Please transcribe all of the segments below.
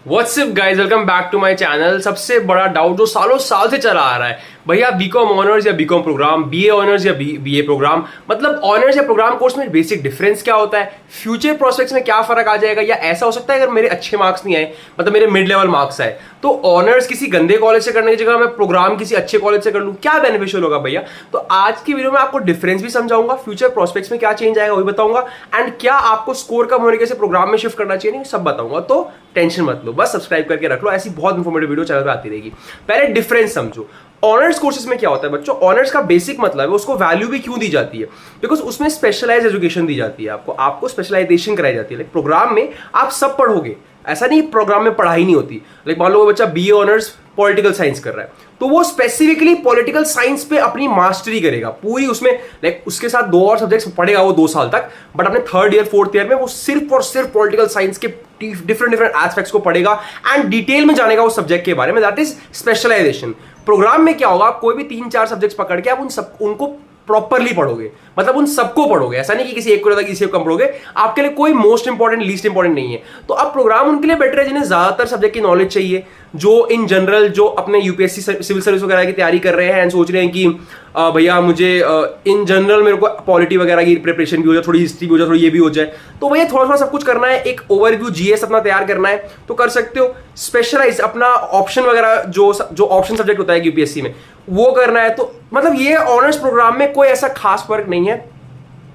WhatsApp guys, welcome back to my channel. सबसे बड़ा doubt जो सालों साल से चला आ रहा है, भैया बीकॉम ऑनर्स या बीकॉम प्रोग्राम, बीए ऑनर्स या बीए प्रोग्राम, मतलब ऑनर्स या प्रोग्राम कोर्स में बेसिक डिफरेंस क्या होता है, फ्यूचर प्रोस्पेक्ट्स में क्या फर्क आ जाएगा, या ऐसा हो सकता है अगर मेरे अच्छे मार्क्स नहीं आए, मतलब मेरे मिड लेवल मार्क्स आए, तो ऑनर्स किसी गंदे कॉलेज से करने की जगह मैं प्रोग्राम किसी अच्छे कॉलेज से कर लूं, क्या बेनिफिशियल होगा भैया। तो आज की वीडियो में आपको डिफरेंस भी समझाऊंगा, फ्यूचर प्रोस्पेक्ट्स में क्या चेंज आएगा वो भी बताऊंगा, एंड क्या आपको स्कोर कम होने के से प्रोग्राम में शिफ्ट करना चाहिए नहीं, सब बताऊंगा। तो टेंशन मत लो, बस सब्सक्राइब करके रख लो, ऐसी बहुत इंफॉर्मेटिव वीडियो चैनल पे आती रहेगी। पहले डिफरेंस समझो। ऑनर्स कोर्सेज में क्या होता है बच्चों, ऑनर्स का बेसिक मतलब है उसको वैल्यू भी क्यों दी जाती है, बिकॉज उसमें स्पेशलाइज एजुकेशन दी जाती है, आपको स्पेशलाइजेशन कराई जाती है। प्रोग्राम में आप सब पढ़ोगे, ऐसा नहीं प्रोग्राम में पढ़ाई नहीं होती। लाइक मान लो बच्चा बीए ऑनर्स पॉलिटिकल साइंस कर रहा है, तो वो स्पेसिफिकली पॉलिटिकल साइंस पे अपनी मास्टरी करेगा पूरी, उसमें लाइक उसके साथ 2 और सब्जेक्ट्स पढ़ेगा वो 2 साल तक, बट अपने 3rd ईयर 4th ईयर में वो सिर्फ और सिर्फ पॉलिटिकल साइंस के डिफरेंट एस्पेक्ट्स को पढ़ेगा एंड डिटेल में जानेगा उस सब्जेक्ट के बारे में। That is specialisation. प्रोग्राम में क्या होगा, आप कोई भी 3-4 सब्जेक्ट्स पकड़ के आप उनको प्रॉपरली पढ़ोगे, मतलब उन सबको पढ़ोगे, ऐसा नहीं कि किसी एक को ज्यादा किसी को कम पढ़ोगे। आपके लिए कोई मोस्ट इंपॉर्टेंट लीस्ट इंपॉर्टेंट नहीं है। तो अब प्रोग्राम उनके लिए बेटर है जिन्हें ज्यादातर सब्जेक्ट की नॉलेज चाहिए, जो इन जनरल जो अपने यूपीएससी सिविल सर्विस वगैरह की तैयारी कर रहे हैं एंड सोच रहे हैं कि भैया मुझे इन जनरल मेरे को पॉलिटी वगैरह की प्रिपरेशन भी हो जाए, थोड़ी हिस्ट्री भी हो जाए, थोड़ी ये भी हो जाए, तो भैया थोड़ा थोड़ा सब कुछ करना है, एक ओवरव्यू जीएस अपना तैयार करना है तो कर सकते हो। स्पेशलाइज अपना ऑप्शन वगैरह जो ऑप्शन सब्जेक्ट होता है यूपीएससी में वो करना है, तो मतलब ये ऑनर्स प्रोग्राम में कोई ऐसा खास फर्क नहीं है।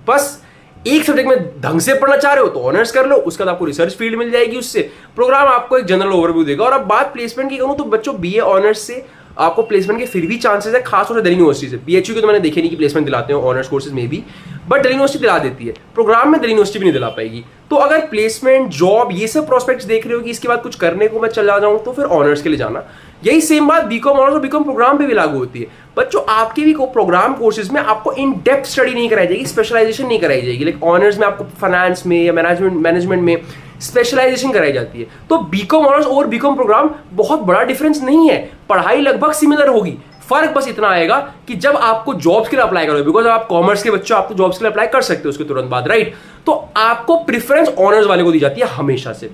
बस एक सब्जेक्ट में ढंग से पढ़ना चाह रहे हो तो ऑनर्स कर लो, उसके बाद आपको रिसर्च फील्ड मिल जाएगी, उससे प्रोग्राम आपको एक जनरल ओवरव्यू देगा। और अब बात प्लेसमेंट की करूं तो बच्चों बीए ऑनर्स से आपको प्लेसमेंट के फिर भी चांसेस है, खासतौर से दिल्ली यूनिवर्सिटी से। पीएचयू के तो मैंने देखे नहीं कि प्लेसमेंट दिलाते हो ऑनर्स कोर्सेज में भी, बट दिल्ली यूनिवर्सिटी दिला देती है, प्रोग्राम में दिल्ली यूनिवर्सिटी भी नहीं दिला पाएगी। तो अगर प्लेसमेंट जॉब ये सब प्रोस्पेक्ट्स देख रहे हो कि इसके बाद कुछ करने को मैं चला जाऊं, तो फिर ऑनर्स के लिए जाना। यही सेम बात बीकॉम ऑनर्स और बीकॉम प्रोग्राम पे भी लागू होती है। बच्चों आपके भी प्रोग्राम कोर्सेज में आपको इन डेप्थ स्टडी नहीं कराई जाएगी, स्पेशलाइजेशन नहीं कराई जाएगी। लाइक ऑनर्स में आपको फाइनेंस में या मैनेजमेंट में स्पेशलाइजेशन कराई जाती है। तो बीकॉम ऑनर्स और बीकॉम प्रोग्राम बहुत बड़ा डिफरेंस नहीं है, पढ़ाई लगभग सिमिलर होगी। फर्क बस इतना आएगा कि जब आपको जॉब्स के लिए अप्लाई करोगे, बिकॉज आप कॉमर्स के बच्चों आप तो जॉब्स के लिए अप्लाई कर सकते हो उसके तुरंत बाद, राइट, तो आपको प्रेफरेंस ऑनर्स वाले को दी जाती है हमेशा से।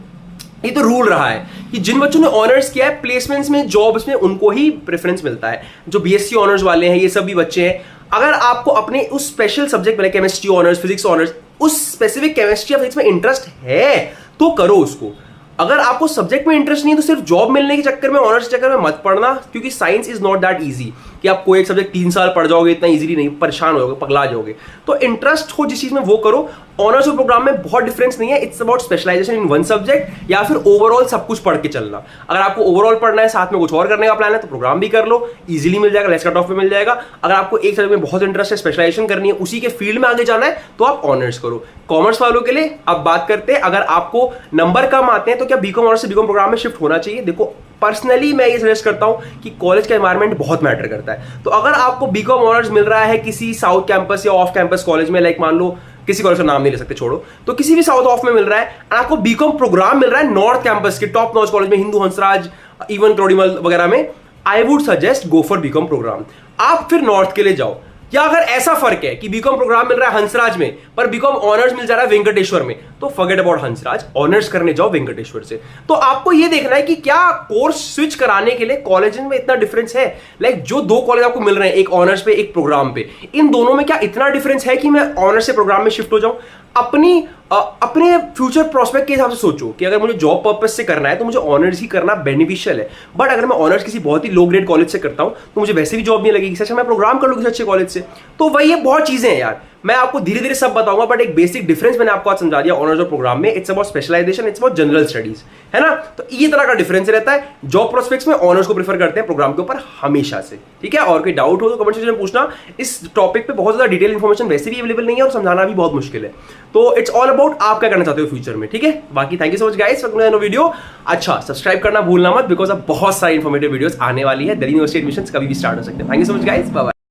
ये तो रूल रहा है कि जिन बच्चों ने ऑनर्स किया है प्लेसमेंट्स में जॉब्स में उनको ही प्रेफरेंस मिलता है। जो बीएससी ऑनर्स वाले हैं ये सभी बच्चे हैं, अगर आपको अपने उस स्पेशल सब्जेक्ट में केमिस्ट्री ऑनर्स, फिजिक्स ऑनर्स, उस स्पेसिफिक केमिस्ट्री या फिजिक्स में इंटरेस्ट है तो करो उसको। अगर आपको सब्जेक्ट में इंटरेस्ट नहीं है तो सिर्फ जॉब मिलने के चक्कर में, ऑनर्स के चक्कर में मत पढ़ना, क्योंकि science is not that easy कि आप कोई एक सब्जेक्ट 3 साल पढ़ जाओगे, इतना इजीली नहीं, परेशान हो जाओगे, पगला जाओगे। तो इंटरेस्ट हो जिस चीज में वो करो। ऑनर्स और प्रोग्राम में बहुत डिफरेंस नहीं है, it's about specialization in one subject या फिर ओवरऑल सब कुछ पढ़ के चलना। अगर आपको ओवरऑल पढ़ना है, साथ में कुछ और करने का प्लान है, तो प्रोग्राम भी कर लो, इजीली मिल जाएगा, लेस कट ऑफ पे मिल जाएगा। अगर आपको एक सब्जेक्ट में बहुत इंटरेस्ट है, स्पेशलाइजेशन करनी है, उसी के फील्ड में आगे जाना है, तो आप ऑनर्स करो। कॉमर्स वालों के लिए अब बात करते हैं, अगर आपको नंबर कम आते हैं तो क्या बीकॉम ऑनर्स से बीकॉम प्रोग्राम में शिफ्ट होना चाहिए। देखो पर्सनली मैं ये सजेस्ट करता हूं कि कॉलेज का एनवायरनमेंट बहुत मैटर करता है। तो अगर आपको बीकॉम ऑनर्स मिल रहा है किसी साउथ कैंपस या ऑफ कैंपस कॉलेज में, लाइक मान लो किसी कॉलेज का नाम नहीं ले सकते, छोड़ो, तो किसी भी साउथ ऑफ में मिल रहा है, आपको बीकॉम प्रोग्राम मिल रहा है नॉर्थ कैंपस के टॉप नॉच कॉलेज में, हिंदू हंसराज, इवन क्रोडीमल वगैरह में, I would suggest go for BCom program. आप फिर नॉर्थ के लिए जाओ। या अगर ऐसा फर्क है कि बीकॉम प्रोग्राम मिल रहा है हंसराज में पर बीकॉम ऑनर्स मिल जा रहा है वेंकटेश्वर में, तो फॉरगेट अबाउट हंसराज, ऑनर्स करने जाओ वेंकटेश्वर से। तो आपको ये देखना है कि क्या कोर्स स्विच कराने के लिए कॉलेज में इतना डिफरेंस है। लाइक जो 2 कॉलेज आपको मिल रहे हैं, एक ऑनर्स पे एक प्रोग्राम पे, इन दोनों में क्या इतना डिफरेंस है कि मैं ऑनर्स से प्रोग्राम में शिफ्ट हो जाऊं। अपने फ्यूचर प्रोस्पेक्ट के हिसाब से सोचो कि अगर मुझे जॉब पर्पस से करना है तो मुझे ऑनर्स ही करना बेनिफिशियल है। बट अगर मैं ऑनर्स किसी बहुत ही लो ग्रेड कॉलेज से करता हूं तो मुझे वैसे भी जॉब नहीं लगेगी, अच्छा मैं प्रोग्राम कर लूँ किसी अच्छे कॉलेज से। तो वही ये बहुत चीजें हैं यार, मैं आपको धीरे धीरे सब बताऊंगा, बट एक बेसिक डिफरेंस मैंने आपको आज समझा दिया ऑनर्स और प्रोग्राम में। It's about specialization, it's about general studies, है ना। तो ये तरह का डिफरेंस रहता है। जॉब प्रोस्पेक्ट्स में ऑनर्स को प्रेफर करते हैं प्रोग्राम के ऊपर हमेशा से, ठीक है। और कोई डाउट हो तो कमेंट सेक्शन में पूछना। इस टॉपिक पे बहुत ज्यादा डिटेल इन्फॉर्मेशन वैसे भी अवेलेबल नहीं है और समझाना भी बहुत मुश्किल है। तो इट्स ऑल अबाउट आप क्या करना चाहते हो फ्यूचर में, ठीक है। बाकी thank you so much guys for video. अच्छा सब्सक्राइब करना भूलना मत, बिकॉज अब बहुत सारी इन्फॉर्मेटिव वीडियोस आने वाली है। दिल्ली यूनिवर्सिटी एडमिशंस कभी भी स्टार्ट हो सकते हैं। Thank you so much guys, bye bye.